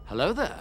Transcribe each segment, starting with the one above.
Hello there.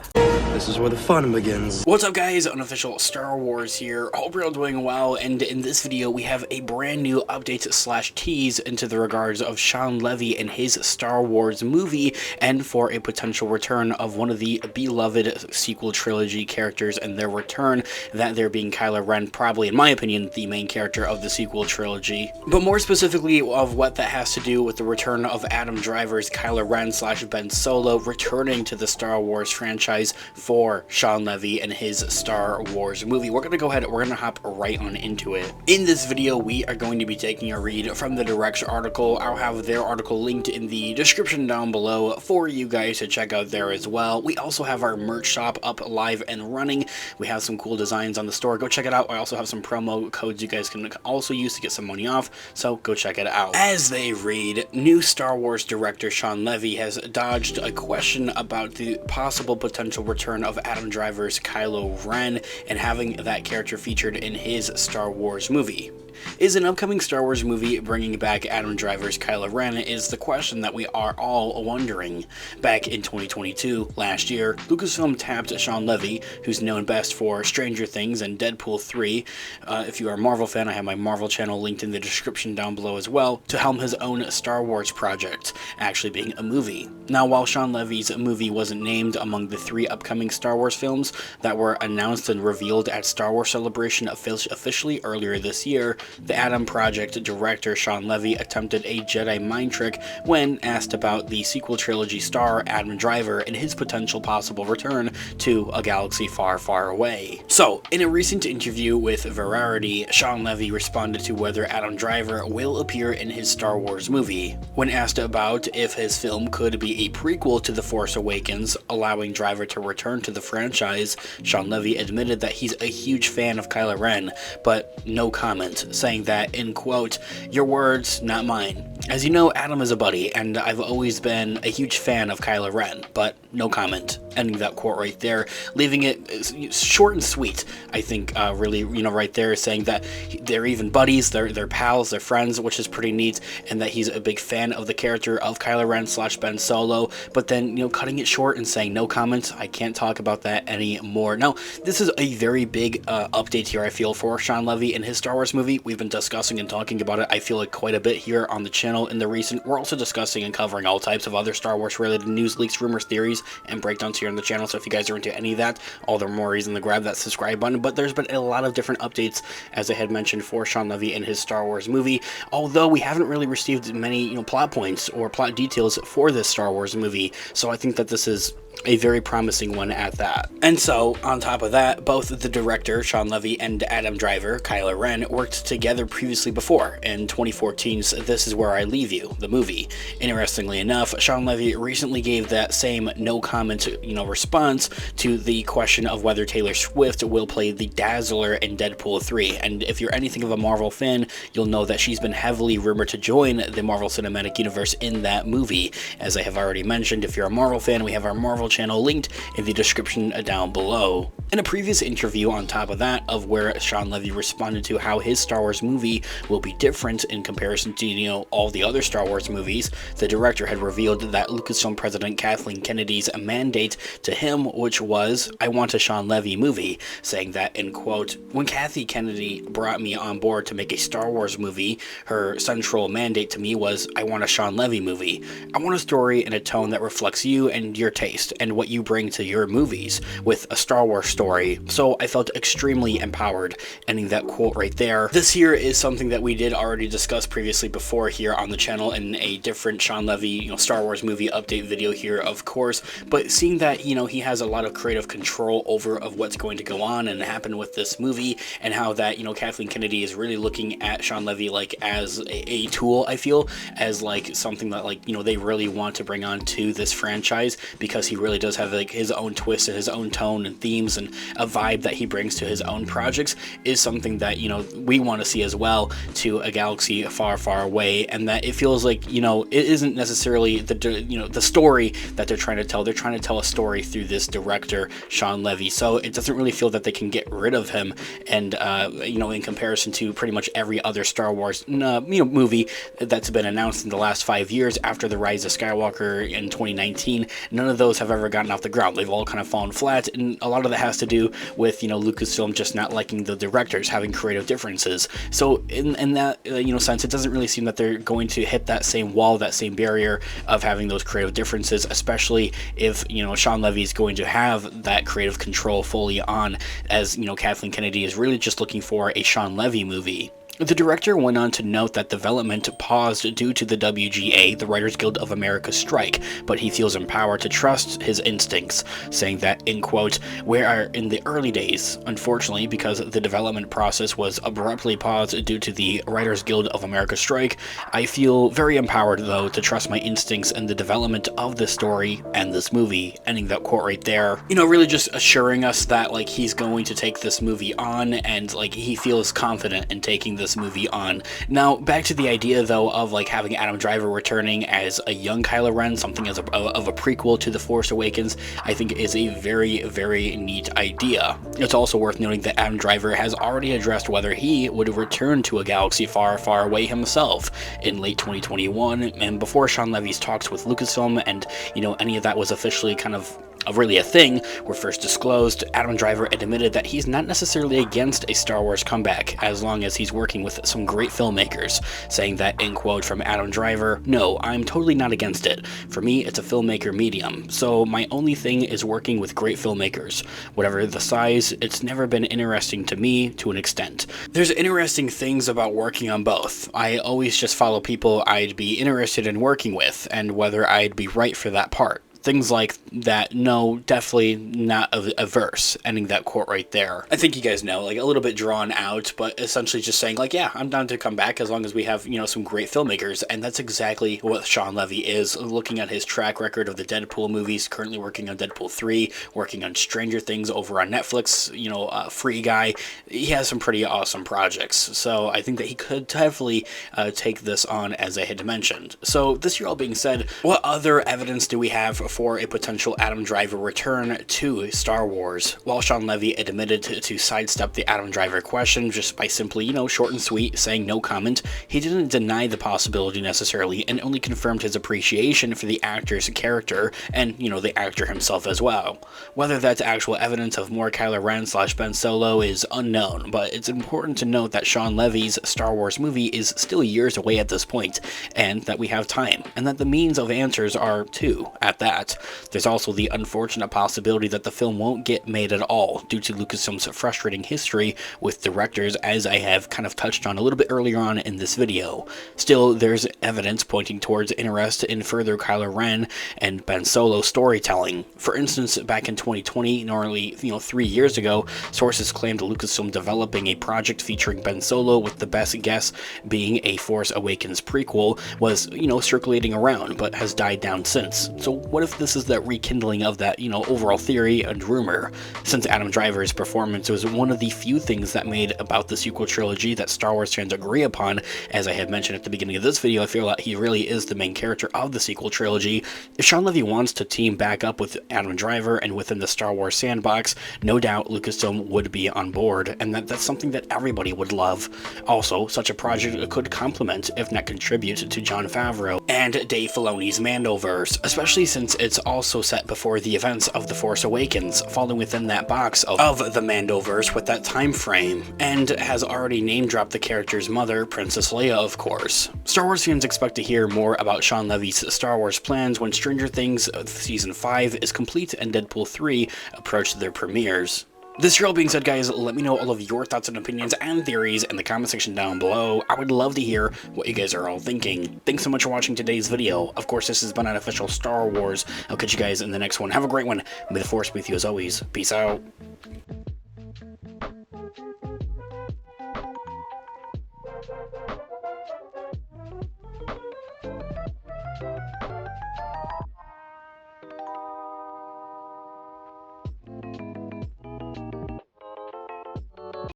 This is where the fun begins. What's up guys, Unofficial Star Wars here. Hope you're all doing well, and in this video we have a brand new update / tease into the regards of Shawn Levy and his Star Wars movie, and for a potential return of one of the beloved sequel trilogy characters and their return, that there being KYLO Ren, probably in my opinion the main character of the sequel trilogy. But more specifically of what that has to do with the return of Adam Driver's KYLO Ren / Ben Solo returning to the Star Wars franchise for Shawn Levy and his Star Wars movie. We're gonna go ahead and we're gonna hop right on into it. In this video, we are going to be taking a read from the Direct's article. I'll have their article linked in the description down below for you guys to check out there as well. We also have our merch shop up live and running. We have some cool designs on the store. Go check it out. I also have some promo codes you guys can also use to get some money off, so go check it out. As they read, new Star Wars director Shawn Levy has dodged a question about the possible potential return of Adam Driver's KYLO Ren and having that character featured in his Star Wars movie. Is an upcoming Star Wars movie bringing back Adam Driver's KYLO Ren is the question that we are all wondering. Back in 2022, last year, Lucasfilm tapped Shawn Levy, who's known best for Stranger Things and Deadpool 3. If you are a Marvel fan, I have my Marvel channel linked in the description down below as well, to helm his own Star Wars project, actually being a movie. Now, while Shawn Levy's movie wasn't named among the 3 upcoming Star Wars films that were announced and revealed at Star Wars Celebration officially earlier this year, the Adam Project director Shawn Levy attempted a Jedi mind trick when asked about the sequel trilogy star Adam Driver and his potential possible return to a galaxy far, far away. So, in a recent interview with Variety, Shawn Levy responded to whether Adam Driver will appear in his Star Wars movie. When asked about if his film could be a prequel to The Force Awakens, allowing Driver to return to the franchise, Shawn Levy admitted that he's a huge fan of KYLO Ren, but no comment, saying that, in quote, "Your words, not mine. As you know, Adam is a buddy, and I've always been a huge fan of KYLO Ren, but no comment." Ending that quote right there, leaving it short and sweet, I think, really, right there, saying that they're even buddies, they're pals, they're friends, which is pretty neat, and that he's a big fan of the character of KYLO Ren / Ben Solo, but then, cutting it short and saying no comment, I can't talk about that anymore. Now, this is a very big update here, I feel, for Shawn Levy and his Star Wars movie. We've been discussing and talking about it, I feel like, quite a bit here on the channel in the recent. We're also discussing and covering all types of other Star Wars related news, leaks, rumors, theories, and breakdowns here on the channel, so if you guys are into any of that, all the more reason to grab that subscribe button. But there's been a lot of different updates, as I had mentioned, for Shawn Levy and his Star Wars movie, although we haven't really received many, plot points or plot details for this Star Wars movie, so I think that this is a very promising one at that. And so, on top of that, both the director, Shawn Levy, and Adam Driver, KYLO Ren, worked together previously before, in 2014's This Is Where I Leave You, the movie. Interestingly enough, Shawn Levy recently gave that same no comment, response to the question of whether Taylor Swift will play the Dazzler in Deadpool 3, and if you're anything of a Marvel fan, you'll know that she's been heavily rumored to join the Marvel Cinematic Universe in that movie. As I have already mentioned, if you're a Marvel fan, we have our Marvel channel linked in the description down below. In a previous interview on top of that, of where Shawn Levy responded to how his Star Wars movie will be different in comparison to, all the other Star Wars movies, the director had revealed that Lucasfilm President Kathleen Kennedy's mandate to him, which was, "I want a Shawn Levy movie," saying that, in quote, "When Kathy Kennedy brought me on board to make a Star Wars movie, her central mandate to me was, I want a Shawn Levy movie. I want a story and a tone that reflects you and your taste, and what you bring to your movies, with a Star Wars story." So I felt extremely empowered, ending that quote right there. This here is something that we did already discuss previously before here on the channel in a different Shawn Levy, Star Wars movie update video here, of course, but seeing that, he has a lot of creative control over of what's going to go on and happen with this movie, and how that, Kathleen Kennedy is really looking at Shawn Levy like as a tool, I feel, as like something that they really want to bring on to this franchise, because he really does have like his own twist and his own tone and themes and a vibe that he brings to his own projects, is something that we want to see as well, to a galaxy far, far away, and that it feels like it isn't necessarily the story that they're trying to tell. They're trying to tell a story through this director Shawn Levy, so it doesn't really feel that they can get rid of him. And in comparison to pretty much every other Star Wars movie that's been announced in the last 5 years after the Rise of Skywalker in 2019, none of those have ever gotten off the ground. They've all kind of fallen flat, and a lot of that has to do with, you know, Lucasfilm just not liking the directors, having creative differences. So in that you know, sense, it doesn't really seem that they're going to hit that same wall, that same barrier of having those creative differences, especially if, you know, Shawn Levy is going to have that creative control fully on, as, you know, Kathleen Kennedy is really just looking for a Shawn Levy movie. The director went on to note that development paused due to the WGA, the Writers Guild of America strike, but he feels empowered to trust his instincts, saying that, in quote, "We are in the early days. Unfortunately, because the development process was abruptly paused due to the Writers Guild of America strike, I feel very empowered, though, to trust my instincts in the development of this story and this movie," ending that quote right there. You know, really just assuring us that, like, he's going to take this movie on, and, like, he feels confident in taking this movie on. Now, back to the idea, though, of, like, having Adam Driver returning as a young Kylo Ren, something as of a prequel to The Force Awakens, I think is a very, very neat idea. It's also worth noting that Adam Driver has already addressed whether he would return to a galaxy far, far away himself in late 2021, and before Shawn Levy's talks with Lucasfilm and, you know, any of that was officially kind of really a thing were first disclosed, Adam Driver admitted that he's not necessarily against a Star Wars comeback as long as he's working with some great filmmakers, saying that, in quote from Adam Driver, "No, I'm totally not against it. For me, it's a filmmaker medium, so my only thing is working with great filmmakers. Whatever the size, it's never been interesting to me to an extent. There's interesting things about working on both. I always just follow people I'd be interested in working with, and whether I'd be right for that part. Things like that, no, definitely not averse," ending that quote right there. I think you guys know, like, a little bit drawn out, but essentially just saying, like, yeah, I'm down to come back as long as we have, you know, some great filmmakers, and that's exactly what Shawn Levy is. Looking at his track record of the Deadpool movies, currently working on Deadpool 3, working on Stranger Things over on Netflix, you know, Free Guy, he has some pretty awesome projects, so I think that he could definitely take this on, as I had mentioned. So, this year all being said, what other evidence do we have for a potential Adam Driver return to Star Wars? While Shawn Levy admitted to sidestep the Adam Driver question just by simply, you know, short and sweet, saying no comment, he didn't deny the possibility necessarily, and only confirmed his appreciation for the actor's character and, you know, the actor himself as well. Whether that's actual evidence of more Kylo Ren / Ben Solo is unknown, but it's important to note that Shawn Levy's Star Wars movie is still years away at this point, and that we have time, and that the means of answers are too, at that. There's also the unfortunate possibility that the film won't get made at all due to Lucasfilm's frustrating history with directors, as I have kind of touched on a little bit earlier on in this video. Still, there's evidence pointing towards interest in further Kylo Ren and Ben Solo storytelling. For instance, back in 2020, nearly 3 years ago, sources claimed Lucasfilm developing a project featuring Ben Solo, with the best guess being a Force Awakens prequel, was, circulating around, but has died down since. So what if this is that rekindling of that, overall theory and rumor? Since Adam Driver's performance was one of the few things that made about the sequel trilogy that Star Wars fans agree upon, as I had mentioned at the beginning of this video, I feel that he really is the main character of the sequel trilogy. If Shawn Levy wants to team back up with Adam Driver and within the Star Wars sandbox, no doubt Lucasfilm would be on board, and that's something that everybody would love. Also, such a project could complement, if not contribute, to Jon Favreau and Dave Filoni's Mandoverse, especially since it's also set before the events of The Force Awakens, falling within that box of the Mandoverse with that time frame, and has already name-dropped the character's mother, Princess Leia, of course. Star Wars fans expect to hear more about Shawn Levy's Star Wars plans when Stranger Things Season 5 is complete and Deadpool 3 approach their premieres. This year all being said, guys, let me know all of your thoughts and opinions and theories in the comment section down below. I would love to hear what you guys are all thinking. Thanks so much for watching today's video. Of course, this has been an official Star Wars. I'll catch you guys in the next one. Have a great one. May the Force be with you as always. Peace out.